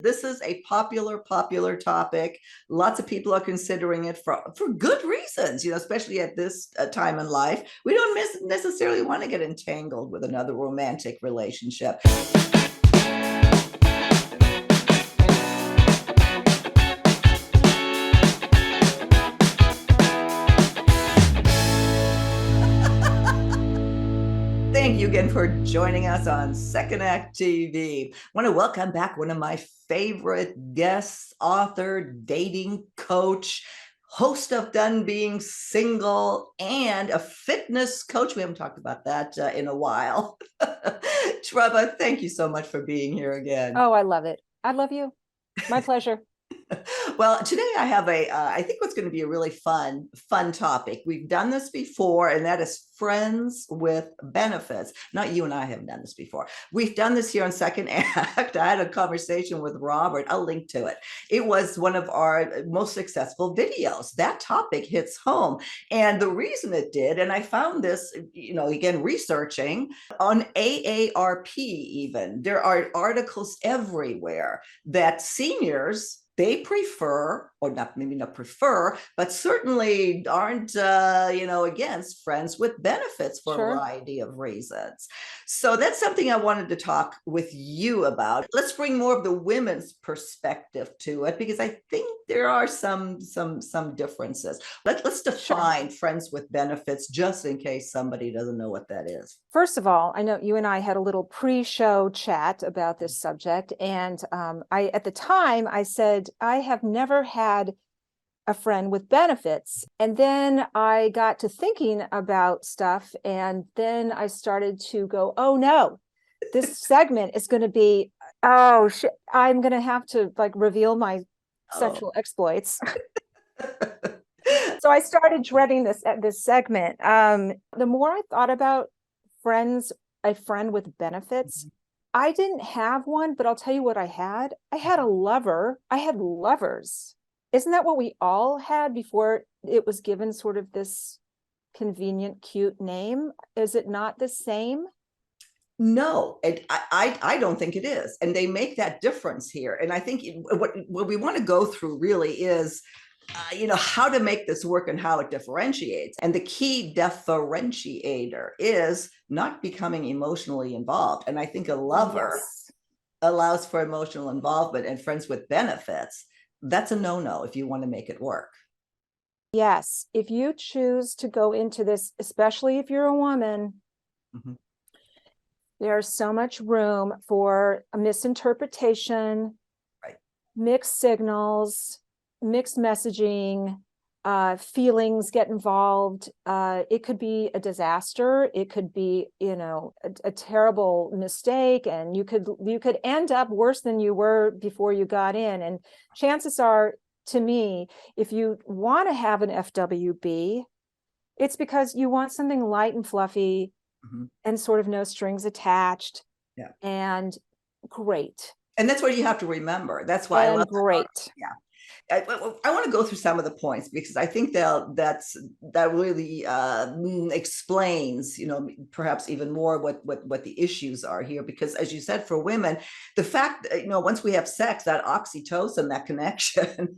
This is a popular topic. Lots of people are considering it for good reasons, especially at this time in life. We don't necessarily want to get entangled with another romantic relationship. Thank you again for joining us on Second Act TV. I want to welcome back one of my favorite guests, author, dating coach, host of Done Being Single, and a fitness coach. We haven't talked about that in a while. Treva, thank you so much for being here again. Oh, I love it. I love you. My pleasure. Well, today I have I think what's going to be a really fun topic. We've done this before, and that is friends with benefits. Not you and I haven't done this before. We've done this here on Second Act. I had a conversation with Robert. I'll link to it. It was one of our most successful videos. That topic hits home. And the reason it did, and I found this, again, researching on AARP even, there are articles everywhere that seniors, they prefer, or maybe not prefer, but certainly aren't, against friends with benefits for a variety of reasons. So that's something I wanted to talk with you about. Let's bring more of the women's perspective to it, because I think there are some differences. Let's define friends with benefits, just in case somebody doesn't know what that is. First of all, I know you and I had a little pre-show chat about this subject, and at the time I said I have never had a friend with benefits. And then I got to thinking about stuff, and then I started to go, oh no, this segment is going to be, oh shit, I'm going to have to reveal my sexual exploits. So I started dreading this segment. The more I thought about a friend with benefits, I didn't have one, but I'll tell you what I had. I had a lover. I had lovers. Isn't that what we all had before it was given sort of this convenient, cute name? Is it not the same? No, I don't think it is. And they make that difference here. And I think what we want to go through really is, how to make this work and how it differentiates. And the key differentiator is not becoming emotionally involved. And I think a lover allows for emotional involvement, and friends with benefits, that's a no-no if you want to make it work. Yes. If you choose to go into this, especially if you're a woman, there's so much room for a misinterpretation, mixed signals, mixed messaging, feelings get involved. It could be a disaster. It could be, a terrible mistake, and you could end up worse than you were before you got in. And chances are, to me, if you want to have an FWB, it's because you want something light and fluffy and sort of no strings attached. Yeah. And great. And that's what you have to remember. That's why I love great. Yeah. I want to go through some of the points, because I think that really explains, perhaps even more what the issues are here. Because as you said, for women, the fact, once we have sex, that oxytocin, that connection,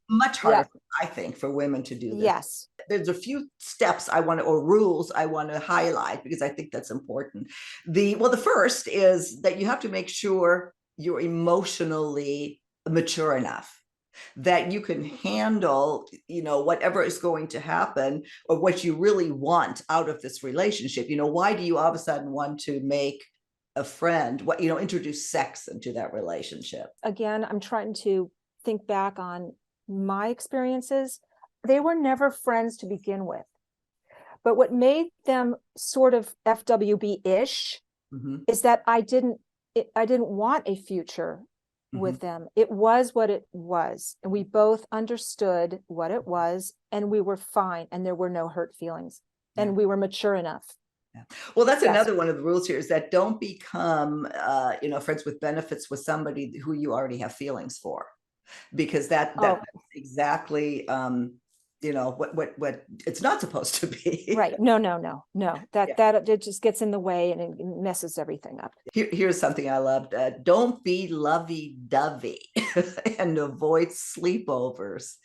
much harder, I think, for women to do this. Yes. There's a few steps or rules I want to highlight, because I think that's important. The first is that you have to make sure you're emotionally mature enough that you can handle, whatever is going to happen, or what you really want out of this relationship. Why do you all of a sudden want to make a friend, introduce sex into that relationship? Again, I'm trying to think back on my experiences. They were never friends to begin with. But what made them sort of FWB-ish is that I didn't want a future with them. It was what it was, and we both understood what it was, and we were fine, and there were no hurt feelings, and we were mature enough. Well, that's another one of the rules here, is that don't become friends with benefits with somebody who you already have feelings for, because that's exactly what it's not supposed to be. Right. No. That, Yeah. that it just gets in the way and it messes everything up. Here's something I loved. Don't be lovey-dovey and avoid sleepovers.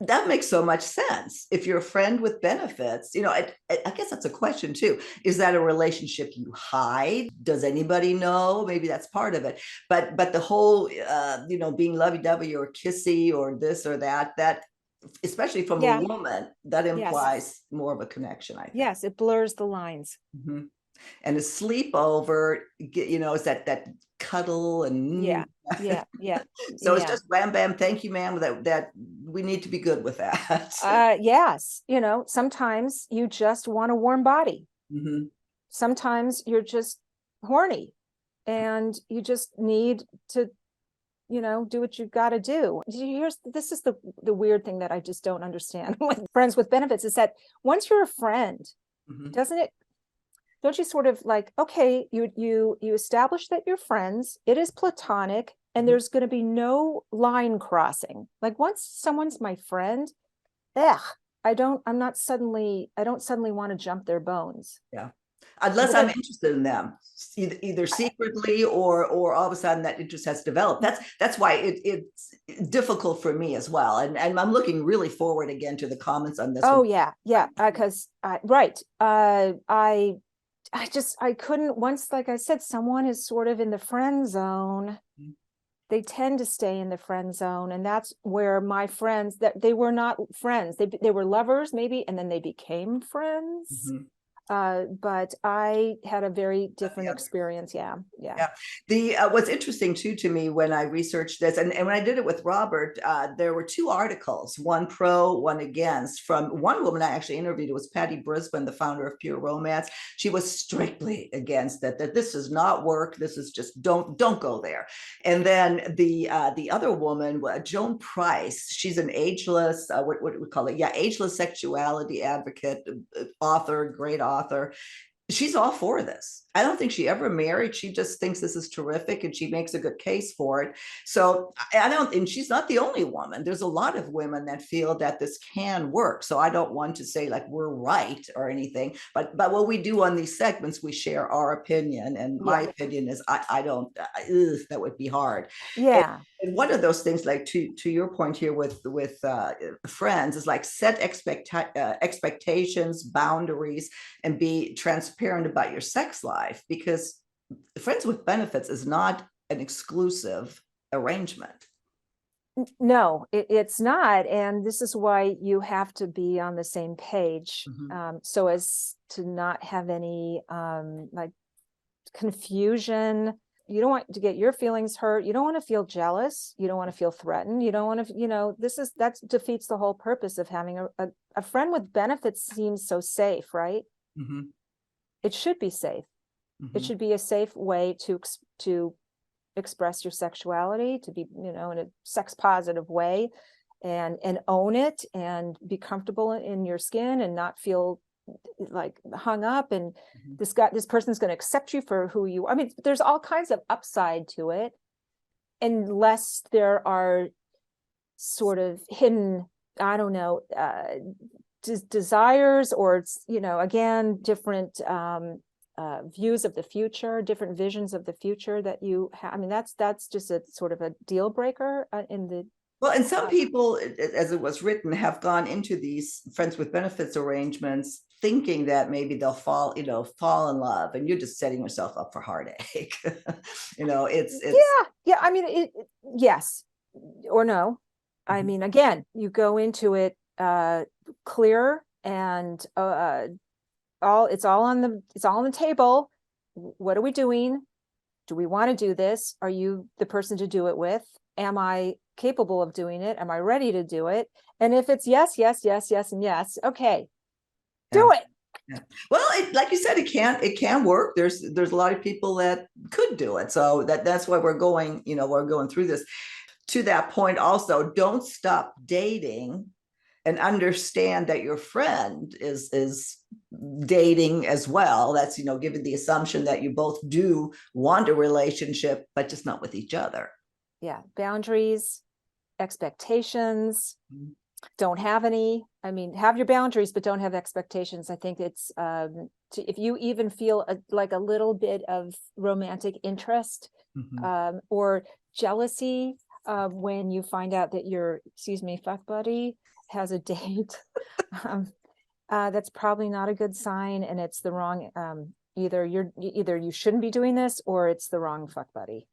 That makes so much sense. If you're a friend with benefits, I guess that's a question too. Is that a relationship you hide? Does anybody know? Maybe that's part of it. But the whole, being lovey-dovey or kissy or this or that, especially from a woman, that implies more of a connection, I think. Yes, it blurs the lines. Mm-hmm. And a sleepover, is that cuddle and yeah. So it's just wham bam, thank you, ma'am. That we need to be good with that. Yes, sometimes you just want a warm body. Mm-hmm. Sometimes you're just horny, and you just need to, do what you've got to do. This is the weird thing that I just don't understand with friends with benefits, is that once you're a friend, Mm-hmm. don't you sort of like, okay, you establish that you're friends, it is platonic, and there's going to be no line crossing. Like, once someone's my friend, I don't suddenly want to jump their bones. Yeah. Unless I'm interested in them, either secretly or all of a sudden that interest has developed. That's why it's difficult for me as well. And I'm looking really forward again to the comments on this. Oh, yeah. Because right. I couldn't, once, like I said, someone is sort of in the friend zone, they tend to stay in the friend zone. And that's where my friends, that they were not friends. They were lovers maybe, and then they became friends. Mm-hmm. But I had a very different experience. Yeah. The what's interesting too to me when I researched this, and when I did it with Robert, there were two articles, one pro, one against, from one woman I actually interviewed. It was Patty Brisbane, the founder of Pure Romance. She was strictly against it, that this does not work. This is just don't go there. And then the other woman, Joan Price, she's an ageless, what we call it, ageless sexuality advocate, author, great author. She's all for this. I don't think she ever married. She just thinks this is terrific, and she makes a good case for it. So and she's not the only woman. There's a lot of women that feel that this can work. So I don't want to say like we're right or anything, but what we do on these segments, we share our opinion. And my opinion is I don't, that would be hard. Yeah. And one of those things, like to your point here with friends, is like set expectations, boundaries, and be transparent about your sex life, because friends with benefits is not an exclusive arrangement. No, it's not. And this is why you have to be on the same page, so as to not have any like confusion. You don't want to get your feelings hurt. You don't want to feel jealous. You don't want to feel threatened. You don't want to, that defeats the whole purpose of having a friend with benefits. Seems so safe, right? Mm-hmm. It should be safe. Mm-hmm. It should be a safe way to express your sexuality, to be, in a sex positive way, and own it, and be comfortable in your skin, and not feel like hung up, and this person's going to accept you for who you are. I mean, there's all kinds of upside to it, unless there are sort of hidden, I don't know, desires, or again, different views of the future, different visions of the future that you have. I mean, that's just a sort of a deal breaker in the. Well, and some people, as it was written, have gone into these friends with benefits arrangements thinking that maybe they'll fall in love, and you're just setting yourself up for heartache. It's yeah. I mean, yes or no. I mean, again, you go into it clear, and it's all on the table. What are we doing? Do we want to do this? Are you the person to do it with? Am I capable of doing it? Am I ready to do it? And if it's yes, and yes, okay, do it. Yeah. Well, like you said, it can work. There's a lot of people that could do it. So that's why we're going through this. To that point also, don't stop dating, and understand that your friend is dating as well. That's, given the assumption that you both do want a relationship, but just not with each other. Yeah. Boundaries, expectations, don't have any. I mean, have your boundaries, but don't have expectations. I think it's if you even feel like a little bit of romantic interest or jealousy when you find out that your, excuse me, fuck buddy has a date, that's probably not a good sign, and it's the wrong. Either you shouldn't be doing this, or it's the wrong fuck buddy.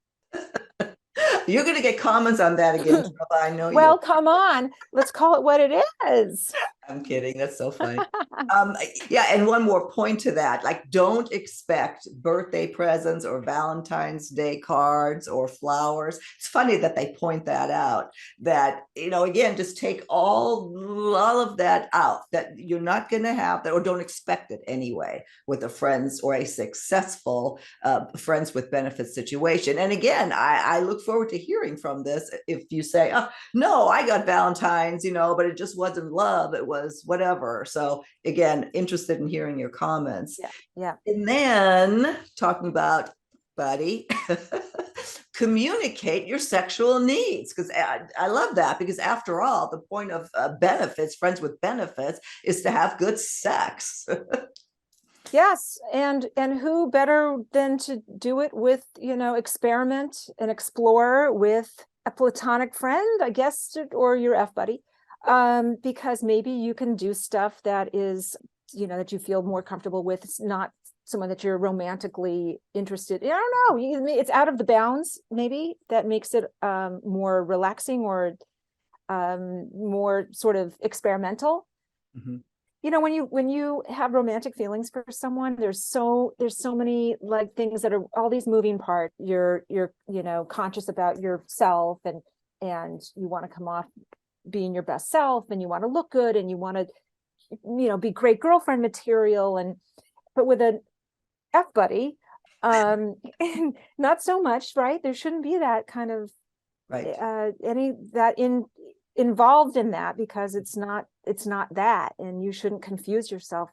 You're going to get comments on that again, Treva. I know you. Well, come on, let's call it what it is. I'm kidding. That's so funny. Yeah, and one more point to that, like, don't expect birthday presents or Valentine's Day cards or flowers. It's funny that they point that out, that, again, just take all of that out, that you're not going to have that, or don't expect it anyway, with a friends or a successful friends with benefits situation. And again, I look forward to hearing from this. If you say, oh, no, I got Valentine's, but it just wasn't love, it was whatever. So again, interested in hearing your comments. Yeah. And then talking about, buddy, communicate your sexual needs, because I love that, because after all, the point of benefits, friends with benefits, is to have good sex. Yes, and who better than to do it with, experiment and explore with a platonic friend, I guess, or your F buddy, because maybe you can do stuff that is, that you feel more comfortable with. It's not someone that you're romantically interested in. I don't know, it's out of the bounds, maybe, that makes it more relaxing, or more sort of experimental. Mm-hmm. When you have romantic feelings for someone, there's so many like things that are all these moving parts. You're conscious about yourself, and you want to come off being your best self, and you want to look good, and you want to be great girlfriend material, but with an F buddy, not so much, right? There shouldn't be that kind of involved in that, because it's not that, and you shouldn't confuse yourself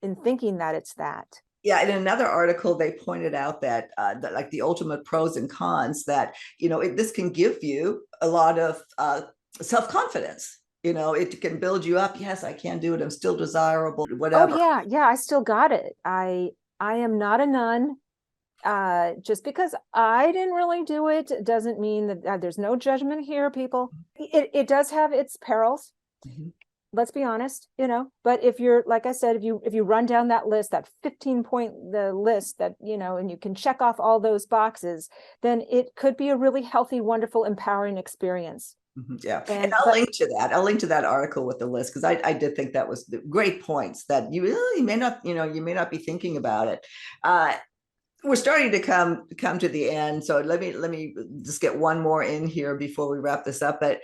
in thinking that it's that. Yeah, in another article, they pointed out that, like, the ultimate pros and cons, that this can give you a lot of self-confidence. It can build you up. Yes, I can do it. I'm still desirable, whatever. Oh yeah, I still got it. I am not a nun. Just because I didn't really do it doesn't mean that there's no judgment here, people. It does have its perils. Mm-hmm. Let's be honest, but if you're, like I said, if you run down that list, that 15-point list, that, and you can check off all those boxes, then it could be a really healthy, wonderful, empowering experience. Mm-hmm. Yeah. And I'll link to that. I'll link to that article with the list, because I did think that was great points that you may not, you may not be thinking about it. We're starting to come to the end, so let me just get one more in here before we wrap this up. But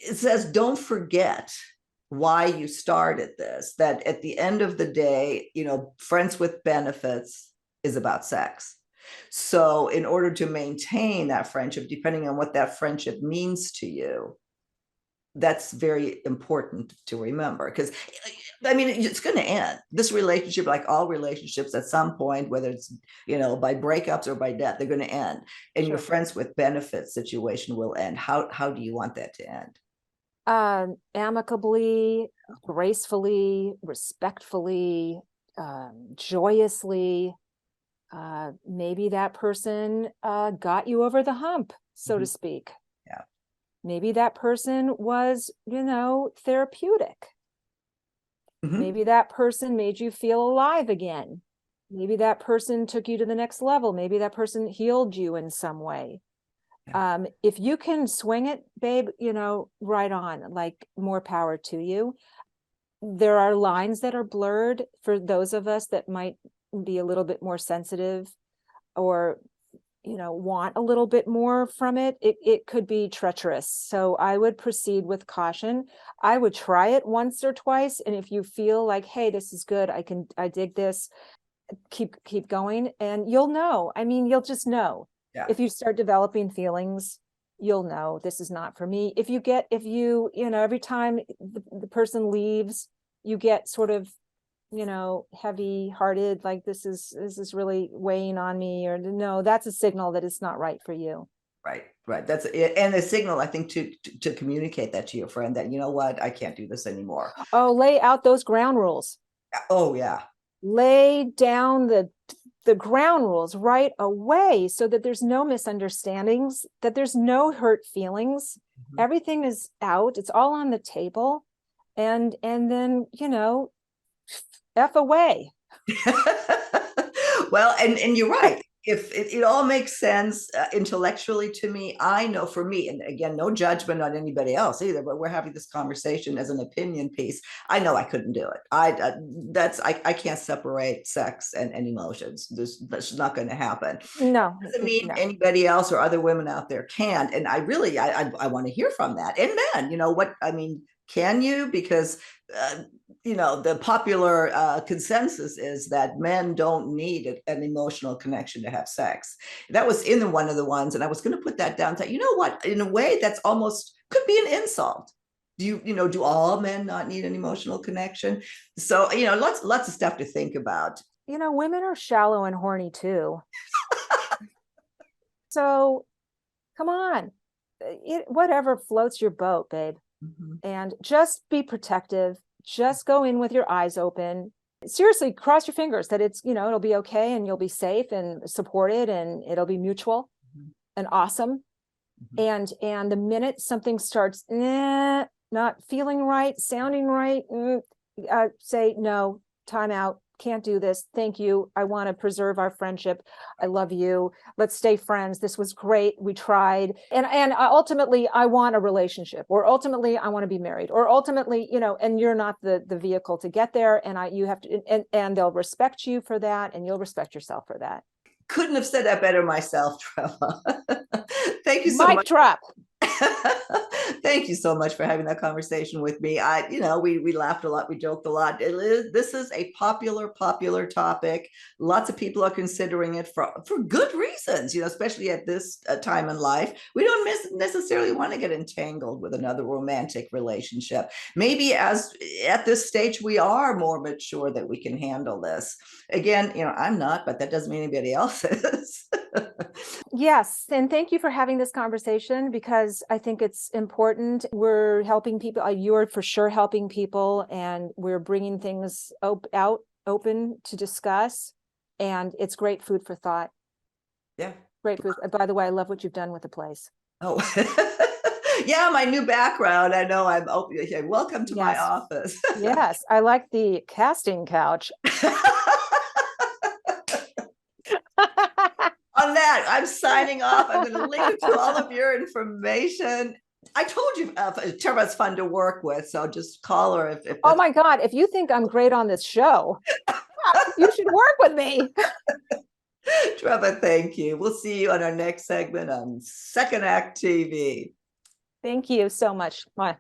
it says, don't forget why you started this, that at the end of the day, friends with benefits is about sex. So in order to maintain that friendship, depending on what that friendship means to you, that's very important to remember, because it's going to end. This relationship, like all relationships, at some point, whether it's by breakups or by death, they're going to end, and your friends with benefits situation will end. How do you want that to end? Amicably, gracefully, respectfully, joyously. Maybe that person got you over the hump, so mm-hmm. to speak. Yeah. Maybe that person was, therapeutic. Mm-hmm. Maybe that person made you feel alive again. Maybe that person took you to the next level. Maybe that person healed you in some way. Yeah. If you can swing it, babe, right on, like, more power to you. There are lines that are blurred for those of us that might be a little bit more sensitive, or want a little bit more from it. It could be treacherous. So I would proceed with caution. I would try it once or twice. And if you feel like, hey, this is good, I dig this, keep going, and you'll know. You'll just know. Yeah. If you start developing feelings, you'll know this is not for me. If you every time the person leaves, you get sort of, heavy hearted, like this is really weighing on me, or no, that's a signal that it's not right for you. Right. That's it. And the signal, I think, to communicate that to your friend that, you know what, I can't do this anymore. Oh, lay out those ground rules. Oh, yeah. Lay down the ground rules right away so that there's no misunderstandings, that there's no hurt feelings. Mhm. Everything is out. It's all on the table. And then, F away. Well, and you're right. If it all makes sense intellectually to me, I know for me, and again, no judgment on anybody else either, but we're having this conversation as an opinion piece. I know I couldn't do it. I can't separate sex and emotions. That's not going to happen. No, Doesn't mean no. anybody else or other women out there can. And I really, I want to hear from that. And men, what I mean, can you? Because the popular consensus is that men don't need an emotional connection to have sex. That was in one of the ones, and I was going to put that down. You know what? In a way, that's almost could be an insult. Do all men not need an emotional connection? So lots of stuff to think about. Women are shallow and horny too. So come on, whatever floats your boat, babe. Mm-hmm. And just be protective. Just go in with your eyes open. Seriously, cross your fingers that it'll be okay and you'll be safe and supported and it'll be mutual Mm-hmm. and awesome. Mm-hmm. And the minute something starts not feeling right, sounding right, say no, time out. Can't do this. Thank you. I want to preserve our friendship. I love you. Let's stay friends. This was great. We tried. And ultimately, I want a relationship, or ultimately, I want to be married, or ultimately, and you're not the vehicle to get there. And you have to, and they'll respect you for that, and you'll respect yourself for that. Couldn't have said that better myself, Treva. Thank you so Mic much. drop. Thank you so much for having that conversation with me. We laughed a lot, we joked a lot. This is a popular topic. Lots of people are considering it for good reasons, especially at this time in life. We don't necessarily want to get entangled with another romantic relationship. Maybe at this stage, we are more mature that we can handle this. Again, I'm not, but that doesn't mean anybody else is. Yes. And thank you for having this conversation, because I think it's important. We're helping people. You're for sure helping people, and we're bringing things out open to discuss. And it's great food for thought. Yeah. Great food. By the way, I love what you've done with the place. Oh, yeah. My new background. I know I'm open. Welcome to my Yes. office. Yes. I like the casting couch. On that, I'm signing off. I'm going to link to all of your information. I told you Treva's fun to work with, so just call her if oh my God, if you think I'm great on this show, you should work with me. Treva, thank you. We'll see you on our next segment on Second Act TV. Thank you so much. Bye.